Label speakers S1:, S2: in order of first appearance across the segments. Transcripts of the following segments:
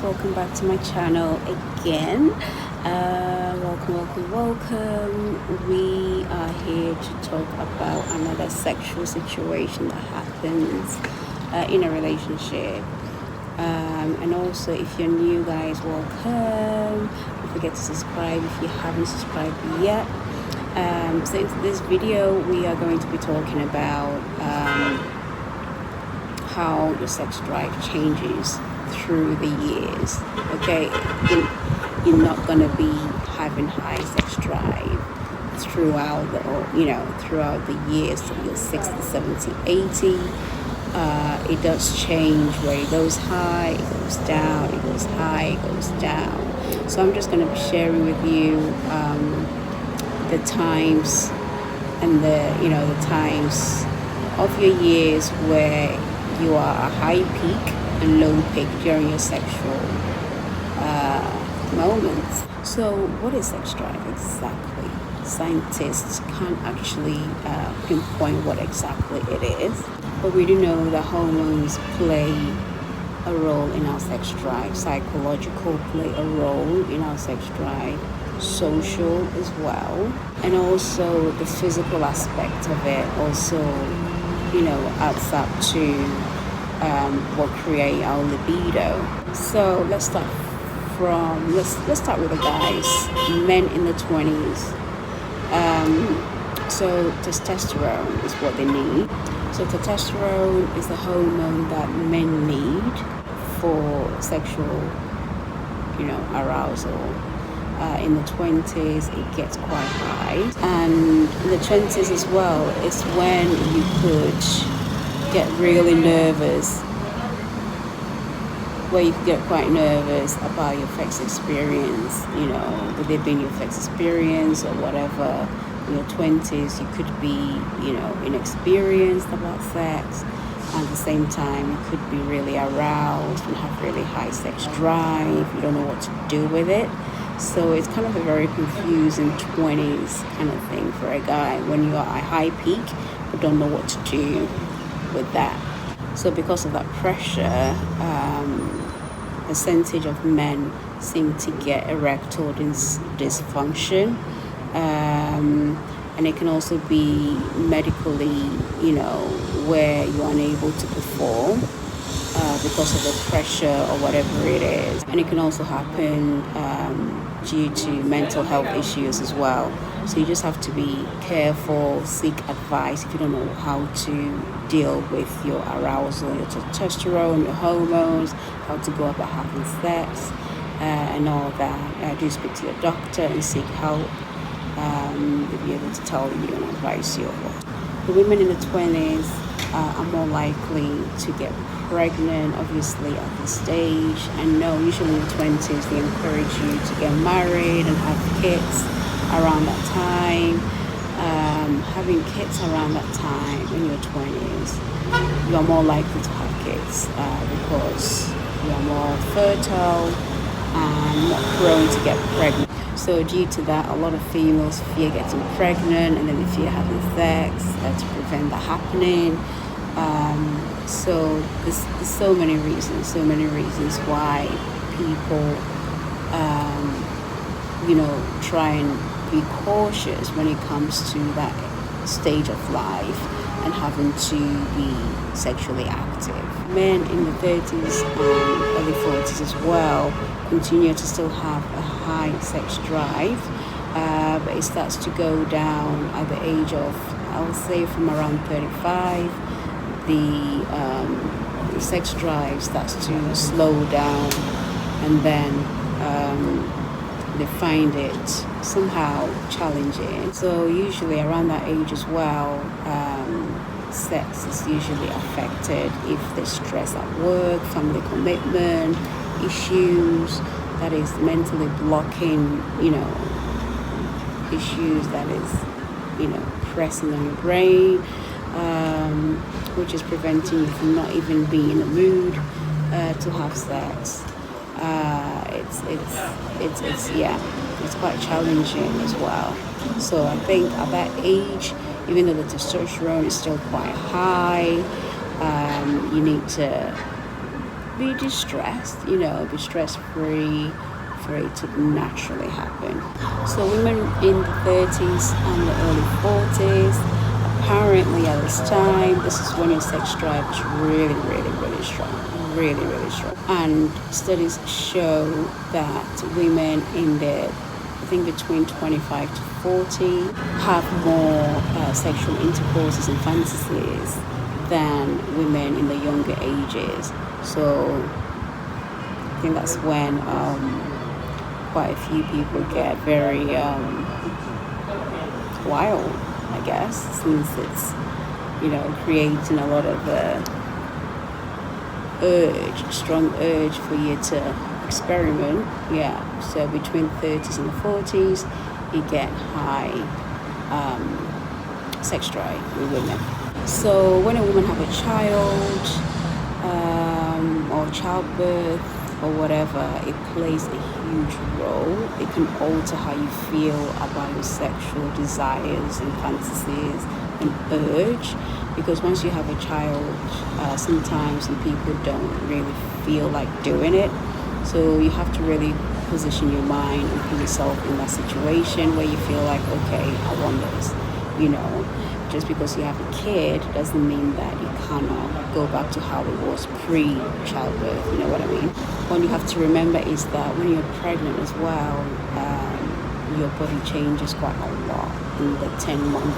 S1: welcome back to my channel again. Welcome. We are here to talk about another sexual situation that happens in a relationship. And also, if you're new, guys, welcome. Don't forget to subscribe if you haven't subscribed yet. So in this video, we are going to be talking about how your sex drive changes through the years. Okay, you're not gonna be having high sex drive throughout the years, so you're 60, 70, 80. It does change where it goes high, it goes down, it goes high, it goes down. So I'm just going to be sharing with you the times and the times of your years where you are a high peak and low peak during your sexual moments. So what is sex drive exactly? Scientists can't actually pinpoint what exactly it is, but we do know that hormones play a role in our sex drive. Psychological play a role in our sex drive, social as well, and also the physical aspect of it also adds up to what create our libido. So let's start with the guys, men in the 20s. So testosterone is what they need. So testosterone is the hormone that men need for sexual, arousal. In the 20s, it gets quite high, and in the 20s as well is when you could get really nervous, where you could get quite nervous about your sex experience. Would it be your sex experience or whatever? In your 20s, you could be, inexperienced about sex. At the same time, you could be really aroused and have really high sex drive. You don't know what to do with it. So it's kind of a very confusing 20s kind of thing for a guy when you are at a high peak but don't know what to do with that. So because of that pressure, percentage of men seem to get erectile dysfunction, and it can also be medically, where you're unable to perform because of the pressure or whatever it is. And it can also happen due to mental health issues as well. So you just have to be careful, seek advice if you don't know how to deal with your arousal, your testosterone, your hormones, how to go about having sex, and all that. Do speak to your doctor and seek help. They'll be able to tell you and advise you. The women in the 20s are more likely to get pregnant, obviously, at this stage. And no, usually in the 20s, they encourage you to get married and have kids around that time. Having kids around that time in your 20s, you are more likely to have kids because you are more fertile and not prone to get pregnant. So due to that, a lot of females fear getting pregnant, and then they fear having sex to prevent that happening. So there's so many reasons why people try and be cautious when it comes to that stage of life and having to be sexually active. Men in the 30s and early 40s as well continue to still have a high sex drive, but it starts to go down at the age of, I would say, from around 35. The sex drive starts to slow down, and then they find it somehow challenging. So usually around that age as well, sex is usually affected if there's stress at work, family commitment, issues that is mentally blocking, issues that is, pressing on your brain, which is preventing you from not even being in the mood to have sex. It's quite challenging as well. So I think at that age, even though the testosterone is still quite high, you need to be distressed, be stress free for it to naturally happen. So women in the 30s and the early 40s, apparently at this time, this is when your sex drive is really, really, really strong. Really, really strong. And studies show that women in the, I think between 25 to 40 have more sexual intercourses and fantasies than women in the younger ages. So I think that's when quite a few people get very wild, I guess, since it's creating a lot of strong urge for you to experiment. Yeah, so between 30s and 40s you get high sex drive with women. So when a woman have a child or childbirth or whatever, it plays a huge role. It can alter how you feel about your sexual desires and fantasies and urge, because once you have a child, sometimes some people don't really feel like doing it. So you have to really position your mind and put yourself in that situation where you feel like, okay, I want this. Just because you have a kid doesn't mean that you cannot go back to how it was pre-childbirth, you know what I mean? What you have to remember is that when you're pregnant as well, your body changes quite a lot. In the 10 month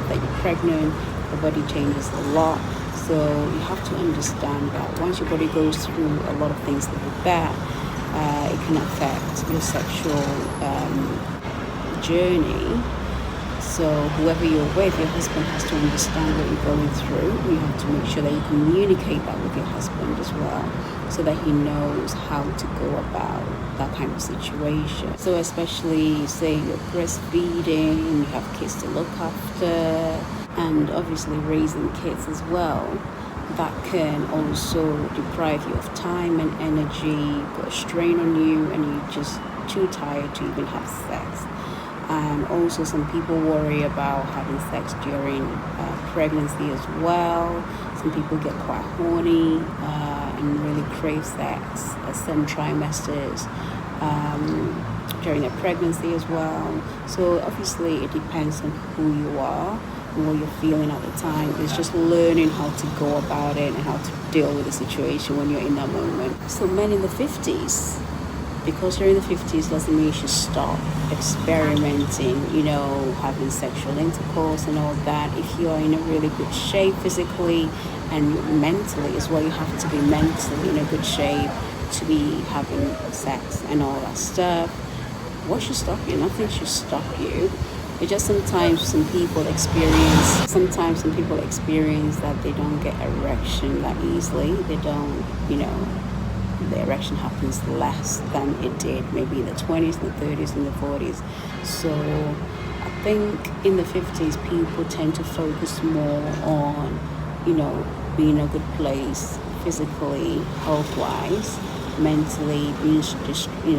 S1: that you're pregnant, the body changes a lot. So you have to understand that once your body goes through a lot of things like that, it can affect your sexual journey. So whoever you're with, your husband has to understand what you're going through. You have to make sure that you communicate that with your husband as well, so that he knows how to go about that kind of situation. So especially, say you're breastfeeding, you have kids to look after, and obviously raising kids as well, that can also deprive you of time and energy, put a strain on you, and you're just too tired to even have sex. And also some people worry about having sex during pregnancy as well. Some people get quite horny and really crave sex at some trimesters during their pregnancy as well. So obviously it depends on who you are and what you're feeling at the time. It's just learning how to go about it and how to deal with the situation when you're in that moment. So men in the 50s, because you're in the 50s doesn't mean you should stop experimenting, having sexual intercourse and all that. If you're in a really good shape physically and mentally as well, you have to be mentally in a good shape to be having sex and all that stuff. What should stop you? Nothing should stop you. It's just sometimes some people experience that they don't get erection that easily. They don't, the erection happens less than it did maybe in the 20s, the 30s, and the 40s. So I think in the 50s, people tend to focus more on, being in a good place physically, health-wise, mentally, being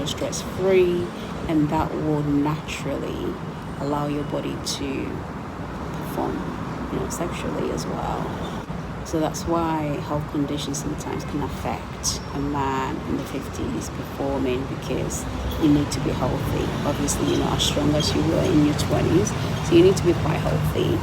S1: stress-free, and that will naturally allow your body to perform, sexually as well. So that's why health conditions sometimes can affect a man in the 50s performing, because you need to be healthy. Obviously, you're not as strong as you were in your 20s, so you need to be quite healthy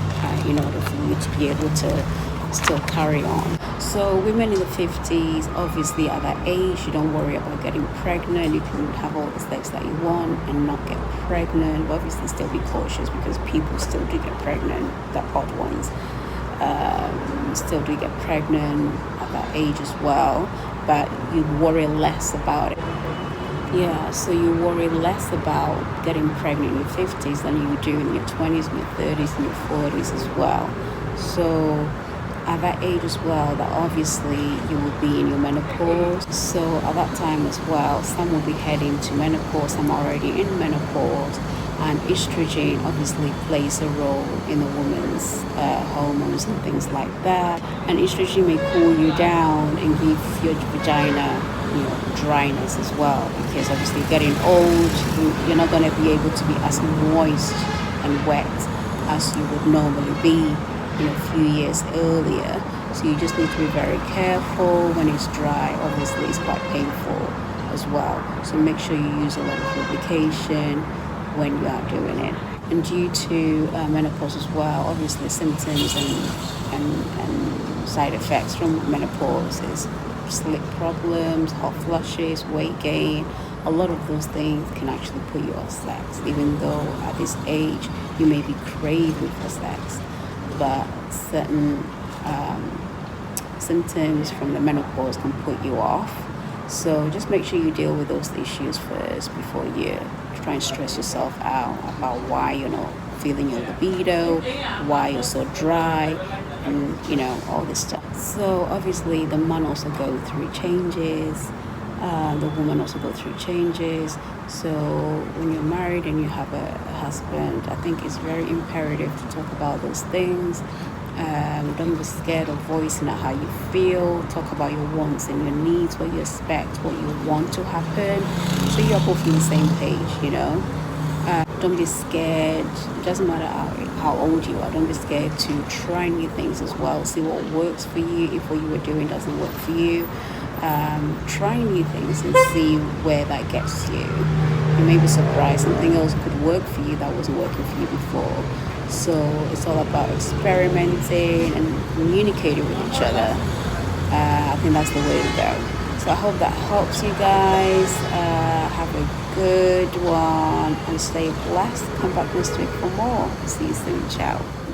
S1: in order for you to be able to still carry on. So women in the 50s, obviously at that age, you don't worry about getting pregnant. You can have all the sex that you want and not get pregnant, but obviously still be cautious, because people still do get pregnant, the odd ones. Still do get pregnant at that age as well, but you worry less about it. Yeah, so you worry less about getting pregnant in your 50s than you do in your 20s, in your 30s, and your 40s as well. So at that age as well, that obviously you will be in your menopause. So at that time as well, some will be heading to menopause, some are already in menopause. And estrogen obviously plays a role in a woman's hormones and things like that. And estrogen may cool you down and give your vagina, dryness as well. Because obviously getting old, you're not going to be able to be as moist and wet as you would normally be, a few years earlier. So you just need to be very careful when it's dry. Obviously, it's quite painful as well. So make sure you use a lot of lubrication when you are doing it. And due to menopause as well, obviously symptoms and side effects from menopause is sleep problems, hot flushes, weight gain. A lot of those things can actually put you off sex, even though at this age you may be craving for sex. But certain symptoms from the menopause can put you off. So just make sure you deal with those issues first before you try and stress yourself out about why you're not feeling your libido, why you're so dry, and all this stuff. So obviously the man also go through changes, the woman also go through changes. So when you're married and you have a husband, I think it's very imperative to talk about those things. Don't be scared of voicing out how you feel. Talk about your wants and your needs, what you expect, what you want to happen, so you're both on the same page. Don't be scared. It doesn't matter how old you are. Don't be scared to try new things as well. See what works for you. If what you were doing doesn't work for you, try new things and see where that gets you. You may be surprised something else could work for you that wasn't working for you before. So it's all about experimenting and communicating with each other. I think that's the way to go. So I hope that helps you guys. Have a good one and stay blessed. Come back next week for more. See you soon. Ciao.